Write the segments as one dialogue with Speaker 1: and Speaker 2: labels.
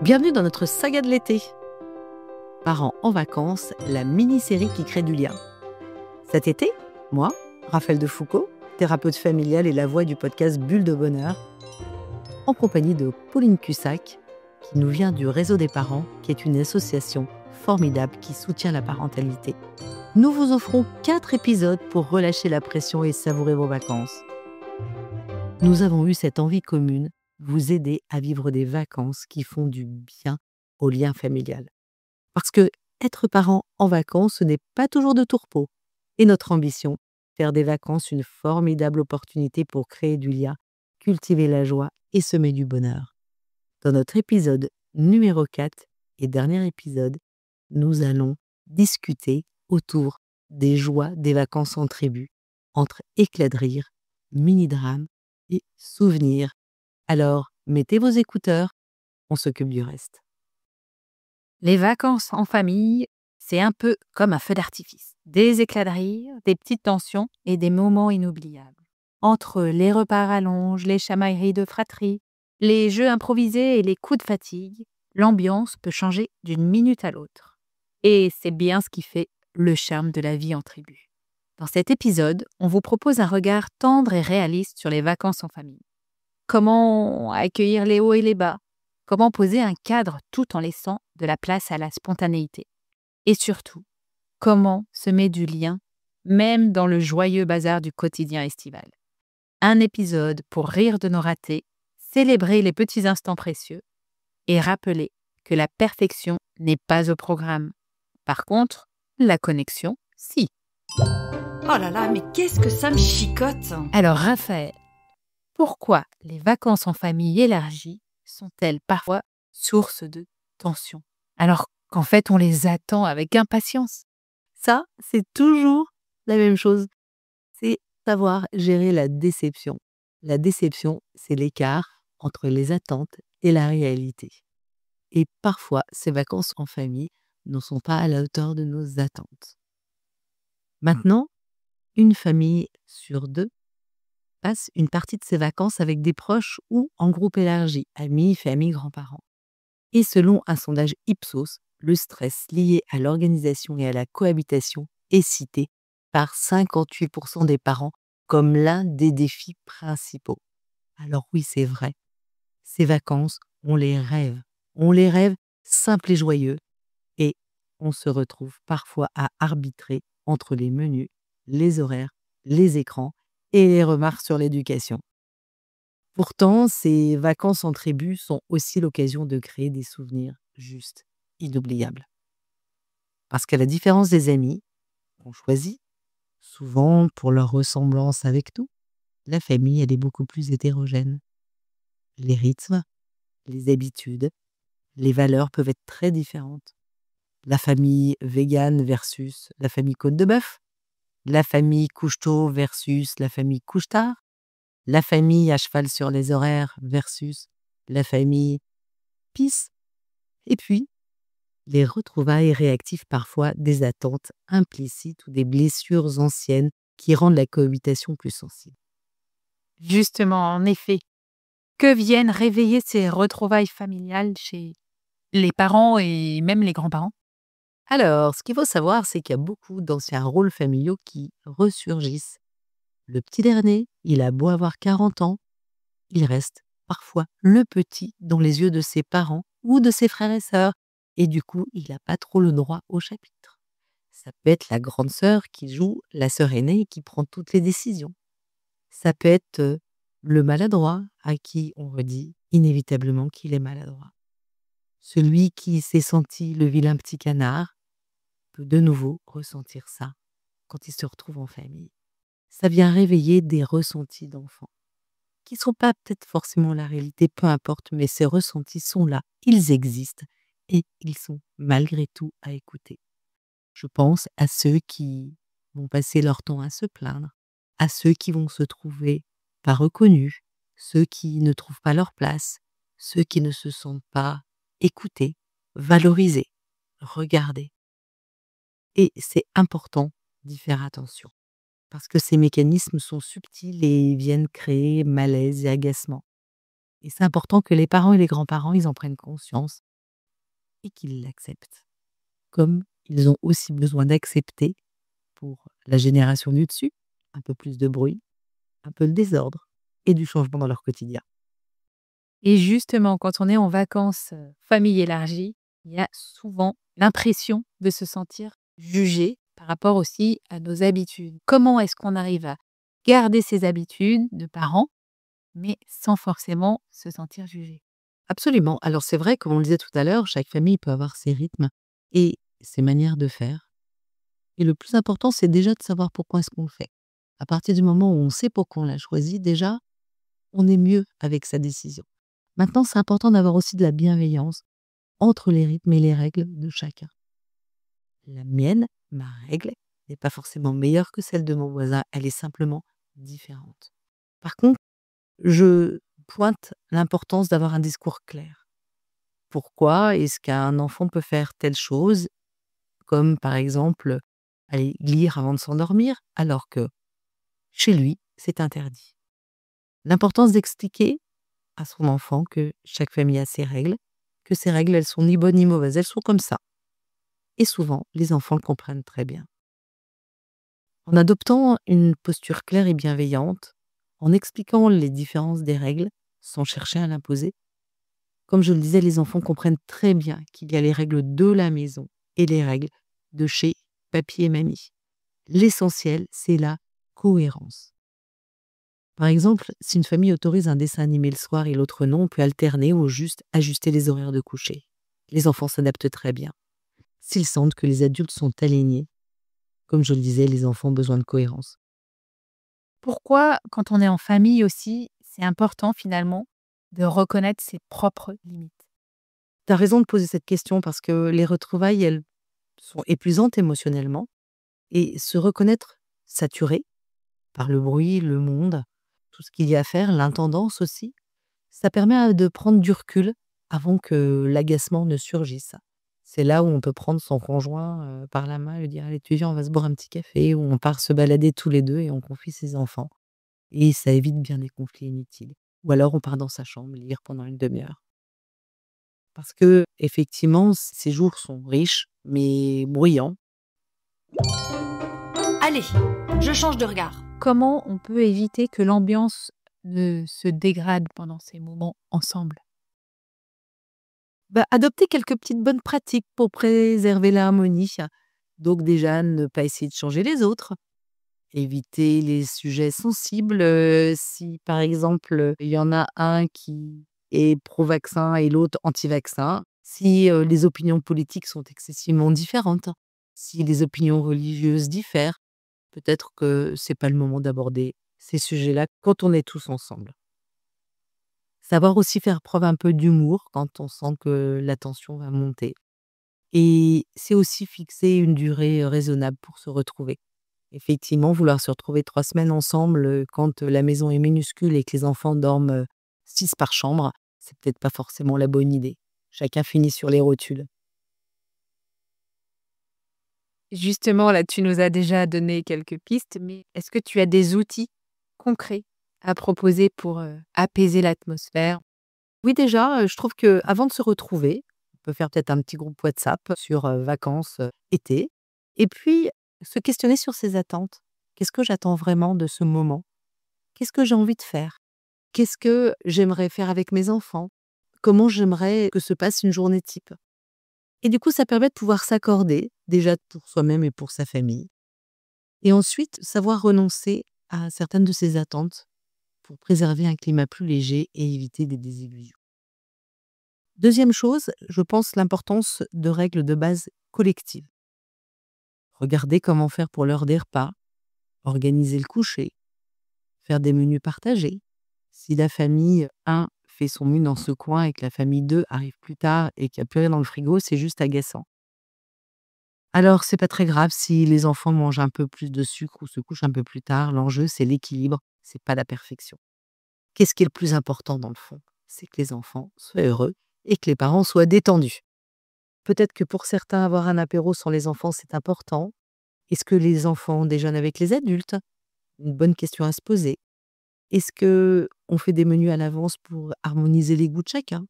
Speaker 1: Bienvenue dans notre saga de l'été. Parents en vacances, la mini-série qui crée du lien. Cet été, moi, Raphaël de Foucault, thérapeute familiale et la voix du podcast Bulle de Bonheur, en compagnie de Pauline Cussac, qui nous vient du Réseau des parents, qui est une association formidable qui soutient la parentalité. Nous vous offrons 4 épisodes pour relâcher la pression et savourer vos vacances. Nous avons eu cette envie commune, vous aider à vivre des vacances qui font du bien au lien familial. Parce que être parent en vacances, ce n'est pas toujours de tourpeau. Et notre ambition, faire des vacances une formidable opportunité pour créer du lien, cultiver la joie et semer du bonheur. Dans notre épisode numéro 4 et dernier épisode, nous allons discuter autour des joies des vacances en tribu, entre éclats de rire, mini-drames et souvenirs. Alors, mettez vos écouteurs, on s'occupe du reste.
Speaker 2: Les vacances en famille, c'est un peu comme un feu d'artifice. Des éclats de rire, des petites tensions et des moments inoubliables. Entre les repas à rallonge, les chamailleries de fratrie, les jeux improvisés et les coups de fatigue, l'ambiance peut changer d'une minute à l'autre. Et c'est bien ce qui fait le charme de la vie en tribu. Dans cet épisode, on vous propose un regard tendre et réaliste sur les vacances en famille. Comment accueillir les hauts et les bas? Comment poser un cadre tout en laissant de la place à la spontanéité? Et surtout, comment semer du lien, même dans le joyeux bazar du quotidien estival? Un épisode pour rire de nos ratés, célébrer les petits instants précieux et rappeler que la perfection n'est pas au programme. Par contre, la connexion, si.
Speaker 3: Oh là là, mais qu'est-ce que ça me chicote!
Speaker 2: Alors Raphaël, pourquoi les vacances en famille élargies sont-elles parfois source de tension, alors qu'en fait on les attend avec impatience?
Speaker 1: Ça, c'est toujours la même chose. C'est savoir gérer la déception. La déception, c'est l'écart entre les attentes et la réalité. Et parfois, ces vacances en famille ne sont pas à la hauteur de nos attentes. Maintenant, une famille sur 2 passe une partie de ses vacances avec des proches ou en groupe élargi, amis, famille, grands-parents. Et selon un sondage Ipsos, le stress lié à l'organisation et à la cohabitation est cité par 58% des parents comme l'un des défis principaux. Alors oui, c'est vrai. Ces vacances, on les rêve. On les rêve simples et joyeux. Et on se retrouve parfois à arbitrer entre les menus, les horaires, les écrans et les remarques sur l'éducation. Pourtant, ces vacances en tribu sont aussi l'occasion de créer des souvenirs justes, inoubliables. Parce qu'à la différence des amis qu'on choisit, souvent pour leur ressemblance avec nous, la famille, elle est beaucoup plus hétérogène. Les rythmes, les habitudes, les valeurs peuvent être très différentes. La famille végane versus la famille côte de bœuf, la famille couche-tôt versus la famille couche-tard, la famille à cheval sur les horaires versus la famille pisse. Et puis, les retrouvailles réactivent parfois des attentes implicites ou des blessures anciennes qui rendent la cohabitation plus sensible.
Speaker 2: Justement, en effet, que viennent réveiller ces retrouvailles familiales chez les parents et même les grands-parents?
Speaker 1: Alors, ce qu'il faut savoir, c'est qu'il y a beaucoup d'anciens rôles familiaux qui ressurgissent. Le petit dernier, il a beau avoir 40 ans, il reste parfois le petit dans les yeux de ses parents ou de ses frères et sœurs, et du coup, il n'a pas trop le droit au chapitre. Ça peut être la grande sœur qui joue la sœur aînée et qui prend toutes les décisions. Ça peut être le maladroit à qui on redit inévitablement qu'il est maladroit. Celui qui s'est senti le vilain petit canard peut de nouveau ressentir ça quand il se retrouve en famille. Ça vient réveiller des ressentis d'enfants qui ne sont pas peut-être forcément la réalité, peu importe, mais ces ressentis sont là, ils existent et ils sont malgré tout à écouter. Je pense à ceux qui vont passer leur temps à se plaindre, à ceux qui vont se trouver pas reconnus, ceux qui ne trouvent pas leur place, ceux qui ne se sentent pas écoutés, valorisés, regardés. Et c'est important d'y faire attention. Parce que ces mécanismes sont subtils et viennent créer malaise et agacement. Et c'est important que les parents et les grands-parents, ils en prennent conscience et qu'ils l'acceptent. Comme ils ont aussi besoin d'accepter, pour la génération du dessus, un peu plus de bruit, un peu de désordre et du changement dans leur quotidien.
Speaker 2: Et justement, quand on est en vacances, famille élargie, il y a souvent l'impression de se sentir jugé par rapport aussi à nos habitudes. Comment est-ce qu'on arrive à garder ses habitudes de parents, mais sans forcément se sentir jugé?
Speaker 1: Absolument. Alors c'est vrai, comme on le disait tout à l'heure, chaque famille peut avoir ses rythmes et ses manières de faire. Et le plus important, c'est déjà de savoir pourquoi est-ce qu'on le fait. À partir du moment où on sait pourquoi on l'a choisi, déjà, on est mieux avec sa décision. Maintenant, c'est important d'avoir aussi de la bienveillance entre les rythmes et les règles de chacun. La mienne, ma règle, n'est pas forcément meilleure que celle de mon voisin, elle est simplement différente. Par contre, je pointe l'importance d'avoir un discours clair. Pourquoi est-ce qu'un enfant peut faire telle chose, comme par exemple aller lire avant de s'endormir, alors que chez lui, c'est interdit. L'importance d'expliquer à son enfant que chaque famille a ses règles, que ces règles, elles sont ni bonnes ni mauvaises, elles sont comme ça. Et souvent, les enfants le comprennent très bien. En adoptant une posture claire et bienveillante, en expliquant les différences des règles, sans chercher à l'imposer, comme je le disais, les enfants comprennent très bien qu'il y a les règles de la maison et les règles de chez papy et mamie. L'essentiel, c'est la cohérence. Par exemple, si une famille autorise un dessin animé le soir et l'autre non, on peut alterner ou juste ajuster les horaires de coucher. Les enfants s'adaptent très bien. S'ils sentent que les adultes sont alignés, comme je le disais, les enfants ont besoin de cohérence.
Speaker 2: Pourquoi, quand on est en famille aussi, c'est important finalement de reconnaître ses propres limites?
Speaker 1: Tu as raison de poser cette question parce que les retrouvailles, elles sont épuisantes émotionnellement et se reconnaître saturé par le bruit, le monde, tout ce qu'il y a à faire, l'intendance aussi, ça permet de prendre du recul avant que l'agacement ne surgisse. C'est là où on peut prendre son conjoint par la main et lui dire: «Allez, tu viens, on va se boire un petit café», ou on part se balader tous les 2 et on confie ses enfants. Et ça évite bien des conflits inutiles. Ou alors on part dans sa chambre lire pendant une demi-heure. Parce que effectivement, ces jours sont riches, mais bruyants.
Speaker 3: Allez, je change de regard.
Speaker 2: Comment on peut éviter que l'ambiance ne se dégrade pendant ces moments ensemble?
Speaker 1: Adopter quelques petites bonnes pratiques pour préserver l'harmonie. Donc déjà, ne pas essayer de changer les autres. Éviter les sujets sensibles. Si par exemple, il y en a un qui est pro-vaccin et l'autre anti-vaccin. Si les opinions politiques sont excessivement différentes. Si les opinions religieuses diffèrent. Peut-être que c'est pas le moment d'aborder ces sujets-là quand on est tous ensemble. Savoir aussi faire preuve un peu d'humour quand on sent que la tension va monter. Et c'est aussi fixer une durée raisonnable pour se retrouver. Effectivement, vouloir se retrouver 3 semaines ensemble quand la maison est minuscule et que les enfants dorment 6 par chambre, c'est peut-être pas forcément la bonne idée. Chacun finit sur les rotules.
Speaker 2: Justement, là, tu nous as déjà donné quelques pistes, mais est-ce que tu as des outils concrets à proposer pour apaiser l'atmosphère?
Speaker 1: Oui, déjà, je trouve que avant de se retrouver, on peut faire peut-être un petit groupe WhatsApp sur vacances été. Et puis, se questionner sur ses attentes. Qu'est-ce que j'attends vraiment de ce moment? Qu'est-ce que j'ai envie de faire? Qu'est-ce que j'aimerais faire avec mes enfants? Comment j'aimerais que se passe une journée type? Et du coup, ça permet de pouvoir s'accorder, déjà pour soi-même et pour sa famille. Et ensuite, savoir renoncer à certaines de ses attentes pour préserver un climat plus léger et éviter des désillusions. Deuxième chose, je pense l'importance de règles de base collectives. Regarder comment faire pour l'heure des repas, organiser le coucher, faire des menus partagés. Si la famille 1 fait son menu dans ce coin et que la famille 2 arrive plus tard et qu'il n'y a plus rien dans le frigo, c'est juste agaçant. Alors, c'est pas très grave si les enfants mangent un peu plus de sucre ou se couchent un peu plus tard. L'enjeu, c'est l'équilibre, c'est pas la perfection. Qu'est-ce qui est le plus important dans le fond? C'est que les enfants soient heureux et que les parents soient détendus. Peut-être que pour certains, avoir un apéro sans les enfants, c'est important. Est-ce que les enfants déjeunent avec les adultes? Une bonne question à se poser. Est-ce que on fait des menus à l'avance pour harmoniser les goûts de chacun?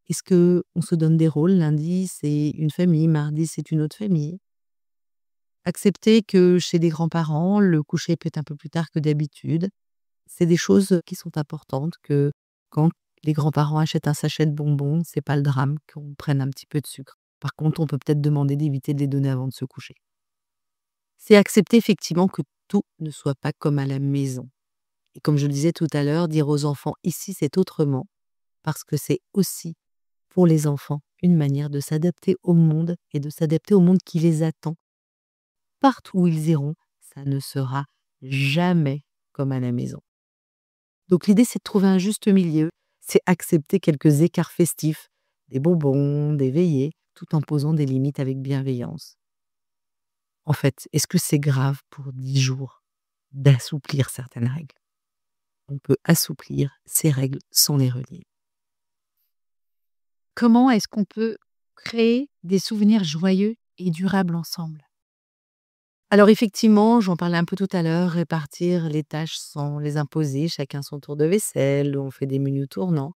Speaker 1: Est-ce qu'on se donne des rôles? Lundi, c'est une famille, mardi, c'est une autre famille. Accepter que chez des grands-parents, le coucher peut être un peu plus tard que d'habitude. C'est des choses qui sont importantes, que quand les grands-parents achètent un sachet de bonbons, c'est pas le drame qu'on prenne un petit peu de sucre. Par contre, on peut peut-être demander d'éviter de les donner avant de se coucher. C'est accepter effectivement que tout ne soit pas comme à la maison. Et comme je le disais tout à l'heure, dire aux enfants ici c'est autrement, parce que c'est aussi pour les enfants une manière de s'adapter au monde et de s'adapter au monde qui les attend. Partout où ils iront, ça ne sera jamais comme à la maison. Donc l'idée, c'est de trouver un juste milieu, c'est accepter quelques écarts festifs, des bonbons, des veillées, tout en posant des limites avec bienveillance. En fait, est-ce que c'est grave pour 10 jours d'assouplir certaines règles? On peut assouplir ces règles sans les relier.
Speaker 2: Comment est-ce qu'on peut créer des souvenirs joyeux et durables ensemble?
Speaker 1: Alors effectivement, j'en parlais un peu tout à l'heure, répartir les tâches sans les imposer, chacun son tour de vaisselle, on fait des menus tournants.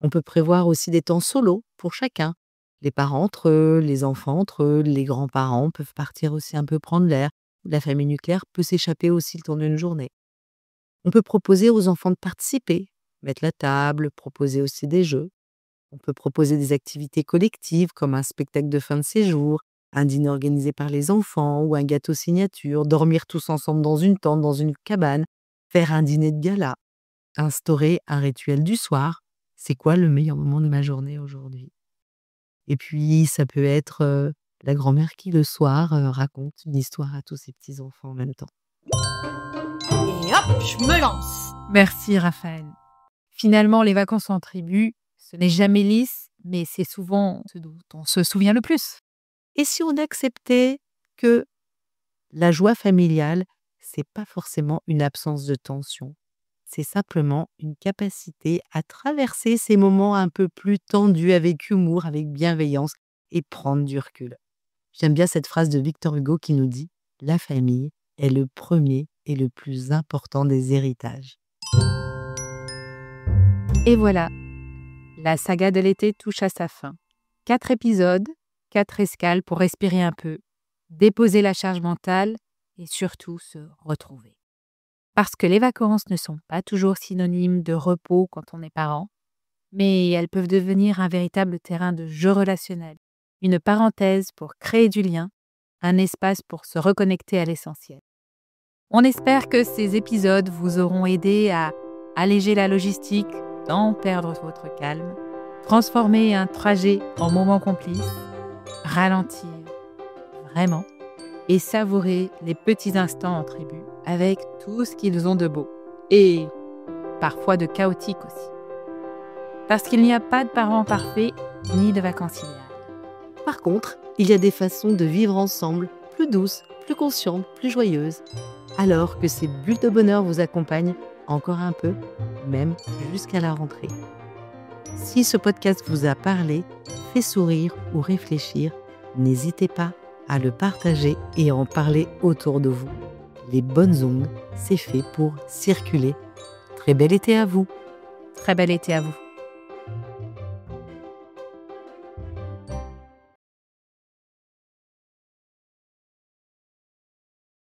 Speaker 1: On peut prévoir aussi des temps solo pour chacun. Les parents entre eux, les enfants entre eux, les grands-parents peuvent partir aussi un peu prendre l'air. La famille nucléaire peut s'échapper aussi le temps d'une journée. On peut proposer aux enfants de participer, mettre la table, proposer aussi des jeux. On peut proposer des activités collectives comme un spectacle de fin de séjour, un dîner organisé par les enfants ou un gâteau signature, dormir tous ensemble dans une tente, dans une cabane, faire un dîner de gala, instaurer un rituel du soir. C'est quoi le meilleur moment de ma journée aujourd'hui? Et puis, ça peut être la grand-mère qui, le soir, raconte une histoire à tous ses petits-enfants en même temps.
Speaker 3: Et hop, je me lance.
Speaker 2: Merci Raphaël. Finalement, les vacances en tribu, ce n'est jamais lisse, mais c'est souvent ce dont on se souvient le plus.
Speaker 1: Et si on acceptait que la joie familiale, c'est pas forcément une absence de tension, c'est simplement une capacité à traverser ces moments un peu plus tendus avec humour, avec bienveillance et prendre du recul. J'aime bien cette phrase de Victor Hugo qui nous dit « La famille est le premier et le plus important des héritages ».
Speaker 2: Et voilà, la saga de l'été touche à sa fin. 4 épisodes, 4 escales pour respirer un peu, déposer la charge mentale et surtout se retrouver. Parce que les vacances ne sont pas toujours synonymes de repos quand on est parent, mais elles peuvent devenir un véritable terrain de jeu relationnel, une parenthèse pour créer du lien, un espace pour se reconnecter à l'essentiel. On espère que ces épisodes vous auront aidé à alléger la logistique sans perdre votre calme, transformer un trajet en moment complice, ralentir vraiment et savourer les petits instants en tribu avec tout ce qu'ils ont de beau et parfois de chaotique aussi. Parce qu'il n'y a pas de parents parfaits ni de vacances idéales.
Speaker 1: Par contre, il y a des façons de vivre ensemble, plus douces, plus conscientes, plus joyeuses, alors que ces bulles de bonheur vous accompagnent encore un peu, même jusqu'à la rentrée. Si ce podcast vous a parlé, fait sourire ou réfléchir, n'hésitez pas à le partager et à en parler autour de vous. Les bonnes ondes, c'est fait pour circuler. Très bel été à vous.
Speaker 2: Très bel été à vous.